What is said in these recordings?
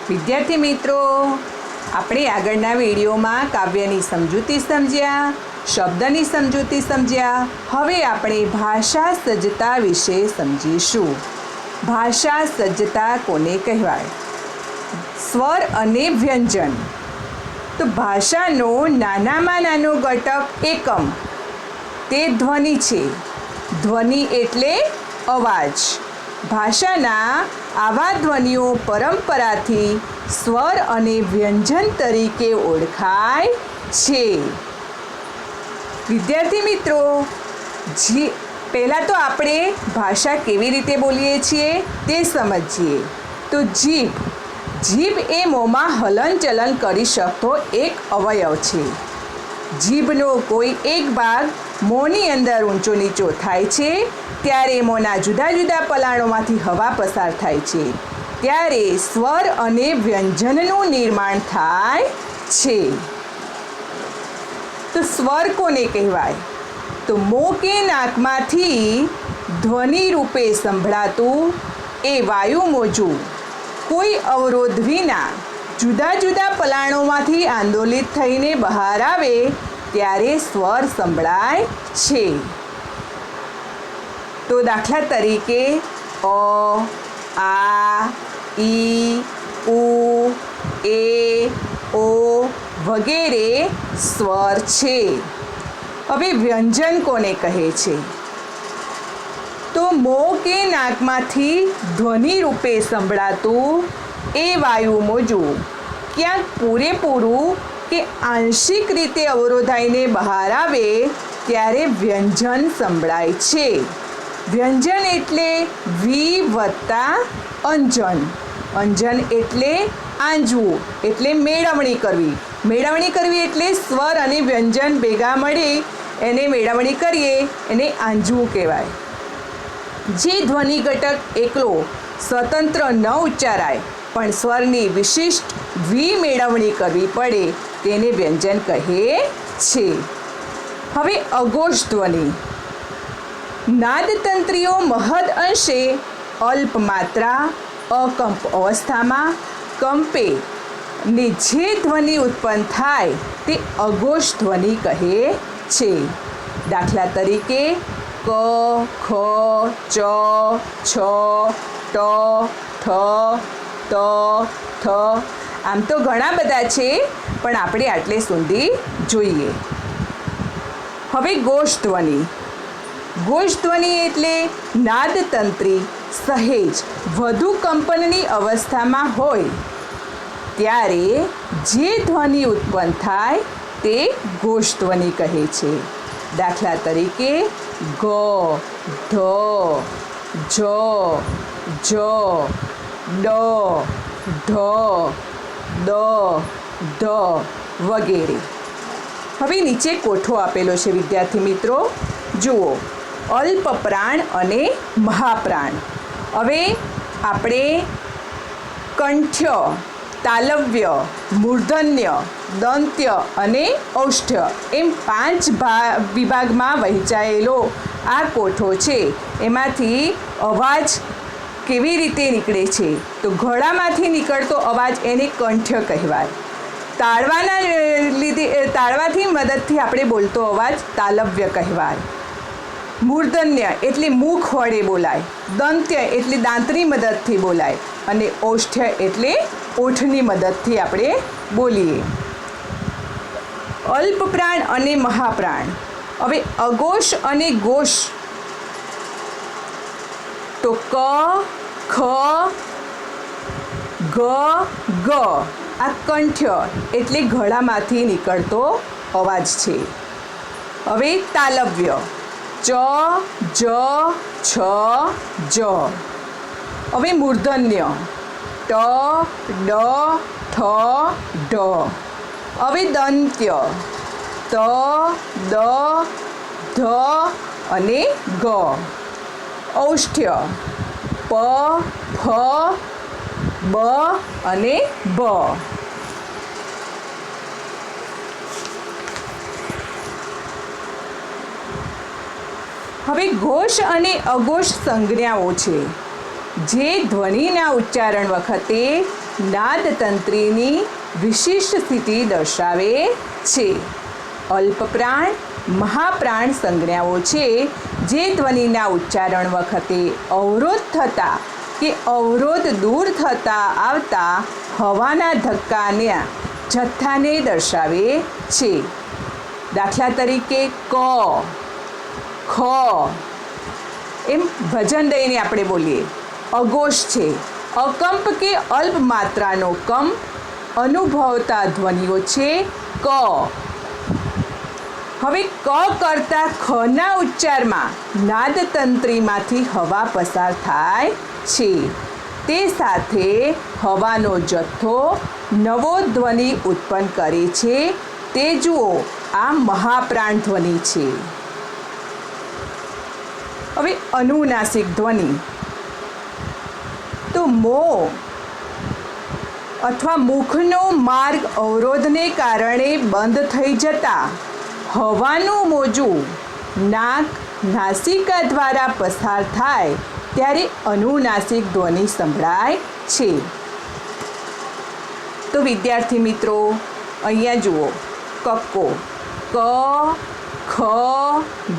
વિદ્યાર્થી મિત્રો, આપણે આગળના વિડીયોમાં કાવ્યની સમજૂતી સમજ્યા, શબ્દની સમજૂતી સમજ્યા. હવે આપણે ભાષા સજ્જતા વિશે સમજીશું. ભાષા સજ્જતા કોને કહેવાય? સ્વર અને વ્યંજન. તો ભાષાનો નાનામાં નાનો ઘટક એકમ તે ધ્વનિ છે. ધ્વનિ એટલે અવાજ. ભાષાના આવા ધ્વનિઓ પરંપરાથી સ્વર અને વ્યંજન તરીકે ઓળખાય છે. વિદ્યાર્થી મિત્રો, પહેલાં તો આપણે ભાષા કેવી રીતે બોલીએ છીએ તે સમજીએ. તો જીભ એ મોંમાં હલનચલન કરી શકતો એક અવયવ છે. જીભનો કોઈ એક ભાગ મોંની અંદર ઊંચો નીચો થાય છે ત્યારે મોંના જુદા જુદા પલાણોમાંથી હવા પસાર થાય છે, ત્યારે સ્વર અને વ્યંજનનું નિર્માણ થાય છે. તો સ્વર કોને કહેવાય? તો મોં કે નાકમાંથી ધ્વનિ રૂપે સંભળાતું એ વાયુ મોજું કોઈ અવરોધ વિના જુદા જુદા પલાણોમાંથી આંદોલિત થઈને બહાર આવે ત્યારે સ્વર સંભળાય છે. તો દાખલા તરીકે અ, આ, ઈ, ઉ, એ, ઓ વગેરે સ્વર છે. હવે વ્યંજન કોને કહે છે? તો મોં કે નાકમાંથી ધ્વનિ રૂપે સંભળાતું એ વાયુ મોજું ક્યાંક પૂરેપૂરું કે આંશિક રીતે અવરોધાઈને બહાર આવે ત્યારે વ્યંજન સંભળાય છે. વ્યંજન એટલે વી વત્તા અંજન. અંજન એટલે આંજવું, એટલે મેળવણી કરવી. મેળવણી કરવી એટલે સ્વર અને વ્યંજન ભેગા મળી એને મેળવણી કરીએ એને આંજવું કહેવાય. જે ધ્વનિ ઘટક એકલો સ્વતંત્ર ન ઉચ્ચારાય પણ સ્વરની વિશિષ્ટ વી મેળવણી કરવી પડે તેને વ્યંજન કહે છે. હવે અઘોષ ધ્વનિ. નાદતંત્રીઓ મહદ અંશે અલ્પ માત્રા અકંપ અવસ્થામાં કંપે ને જે ધ્વનિ ઉત્પન્ન થાય તે અઘોષ ધ્વનિ કહે છે. દાખલા તરીકે ક, ખ, ચ, છ, ટ, ઠ, ત, થ. આમ તો ઘણા બધા છે પણ આપણે આટલે સુધી જોઈએ. હવે ઘોષ ધ્વનિ. ઘોષ ધ્વનિ એટલે નાદતંત્રી સહેજ વધુ કંપનની અવસ્થામાં હોય ત્યારે જે ધ્વનિ ઉત્પન્ન થાય તે ઘોષ ધ્વનિ કહે છે. દાખલા તરીકે ગ, ધ, જ, ડ, ઢ, દ, ધ વગેરે. હવે નીચે કોઠો આપેલો છે વિદ્યાર્થી મિત્રો, જુઓ. અલ્પ પ્રાણ અને મહાપ્રાણ. હવે આપણે કંઠ્ય, તાલવ્ય, મૂર્ધન્ય, દંત્ય અને ઔષ્ઠ્ય એમ 5 વિભાગમાં વહેંચાયેલો આ કોઠો છે. એમાંથી અવાજ કેવી રીતે નીકળે છે? તો ગળામાંથી નીકળતો અવાજ એને કંઠ્ય કહેવાય. તાળવાથી મદદથી આપણે બોલતો અવાજ તાલવ્ય કહેવાય. મૂર્ધન્ય એટલે મુખ વડે બોલાય. દંત્ય એટલે દાંતની મદદથી બોલાય. અને ઔષ્ઠ્ય એટલે ઓઠની મદદથી આપણે બોલીએ. અલ્પ પ્રાણ અને મહાપ્રાણ. હવે અઘોષ અને ઘોષ. તો ક, ખ, ગ, ગ આ કંઠ્ય એટલે ગળામાંથી નીકળતો અવાજ છે. હવે તાલવ્ય ચ, જ, છ, જ. હવે મૂર્ધન્ય ટ, ડ, ઠ, ઢ. હવે દંત્ય ત, દ, ધ અને ગ. ઔષ્ઠ્ય પ, ફ, બ અને બ. હવે ઘોષ અને અઘોષ સંજ્ઞાઓ છે જે ધ્વનિના ઉચ્ચારણ વખતે નાદતંત્રીની વિશિષ્ટ સ્થિતિ દર્શાવે છે. અલ્પપ્રાણ, મહાપ્રાણ સંજ્ઞાઓ છે જે ધ્વનિના ઉચ્ચારણ વખતે અવરોધ થતા કે અવરોધ દૂર થતા આવતા હવાના ધક્કાના જથ્થાને દર્શાવે છે. દાખલા તરીકે ક, ખ એમ વજન દઈને આપણે બોલીએ. અઘોષ છે. અકંપ કે અલ્પ માત્રાનો કંપ અનુભવતા ધ્વનિઓ છે ક. હવે ક કરતાં ખના ઉચ્ચારમાં નાદતંત્રીમાંથી હવા પસાર થાય છે. તે સાથે હવાનો જથ્થો નવો ધ્વનિ ઉત્પન્ન કરે છે. તે જુઓ, આ મહાપ્રાણ ધ્વનિ છે. હવે અનુનાસિક ધ્વનિ. તો મોં અથવા મુખનો માર્ગ અવરોધને કારણે બંધ થઈ જતા હવાનું મોજું નાક, નાસિકા દ્વારા પસાર થાય ત્યારે અનુનાસિક ધ્વનિ સંભળાય છે. તો વિદ્યાર્થી મિત્રો, અહીંયા જુઓ. કક્કો, ક, ખ,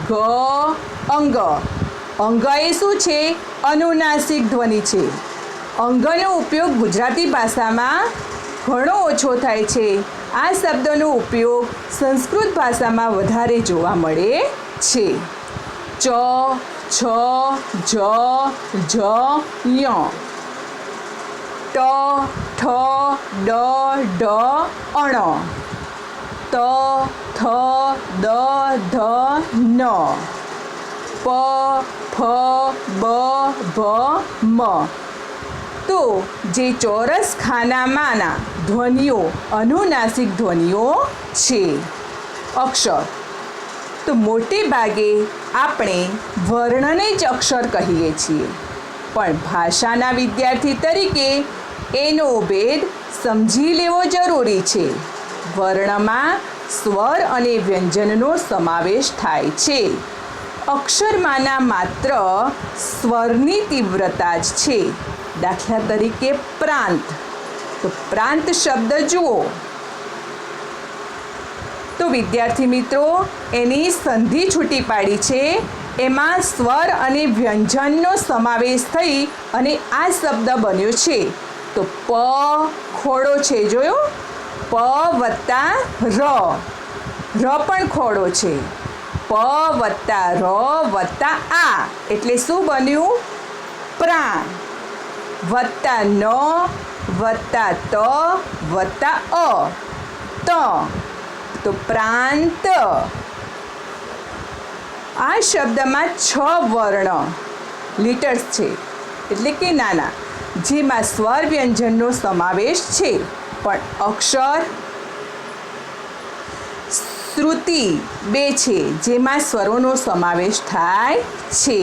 ગ, અંગ. અંગ એ શું છે? અનુનાસિક ધ્વનિ છે. અંગનો ઉપયોગ ગુજરાતી ભાષામાં ઘણો ઓછો થાય છે. આ શબ્દનો ઉપયોગ સંસ્કૃત ભાષામાં વધારે જોવા મળે છે. ચ, છ, જ, જ, ય. ટ, ઠ, ડ, ઢ, અણ. ત, થ, દ, ધ, ન. પ, ફ, બ, ભ, મ. તો જે ચોરસ ખાનામાંના ધ્વનિઓ અનુનાસિક ધ્વનિઓ છે. અક્ષર. તો મોટે ભાગે આપણે વર્ણને જ અક્ષર કહીએ છીએ, પણ ભાષાના વિદ્યાર્થી તરીકે એનો ભેદ સમજી લેવો જરૂરી છે. વર્ણમાં સ્વર અને વ્યંજનનો સમાવેશ થાય છે. અક્ષરમાંના માત્ર સ્વરની તીવ્રતા જ છે. દાખલા તરીકે પ્રાંત. તો પ્રાંત શબ્દ જુઓ. તો વિદ્યાર્થી મિત્રો, એની સંધિ છૂટી પાડી છે. એમાં સ્વર અને વ્યંજનનો સમાવેશ થઈ અને આ શબ્દ બન્યો છે. તો પ ખોડો છે, જોયો? પ વત્તા ર. ર પણ ખોડો છે. પ વત્તા ર વત્તા આ એટલે શું બન્યું? પ્રાણ. વત્તા ન વત્તા ત વત્તા અ, ત. તો પ્રાંત. આ શબ્દમાં 6 વર્ણ લીટર્સ છે, એટલે કે નાના, જેમાં સ્વર વ્યંજનનો સમાવેશ છે. પણ અક્ષર શ્રુતિ 2 છે, જેમાં સ્વરોનો સમાવેશ થાય છે.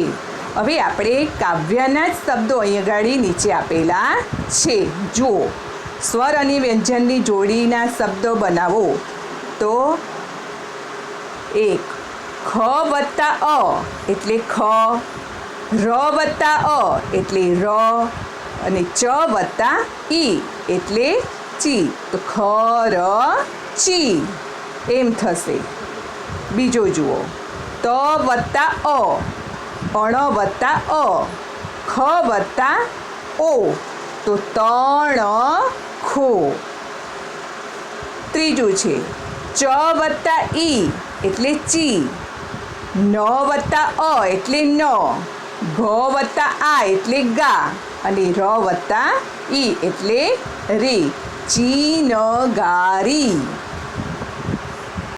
હવે આપણે કાવ્યના જ શબ્દો અહીં આગળ નીચે આપેલા છે. જુઓ, સ્વર અને વ્યંજનની જોડીના શબ્દો બનાવો. તો 1 ખ વત્તા અ એટલે ખ, ર વત્તા અ એટલે ર, અને ચ વત્તા ઈ એટલે ચી. તો ખ, ર, ચી એમ થશે. બીજો જુઓ. ત વત્તા અ, અણ વત્તા અ, ખ વત્તા ઓ. તો તણ ખો. ત્રીજું છે ચ વત્તા ઈ એટલે ચી, ન વત્તા અ એટલે ન, ઘ વત્તા આ એટલે ગા, અને ર વત્તા ઈ એટલે રી. ચી ન ગારી.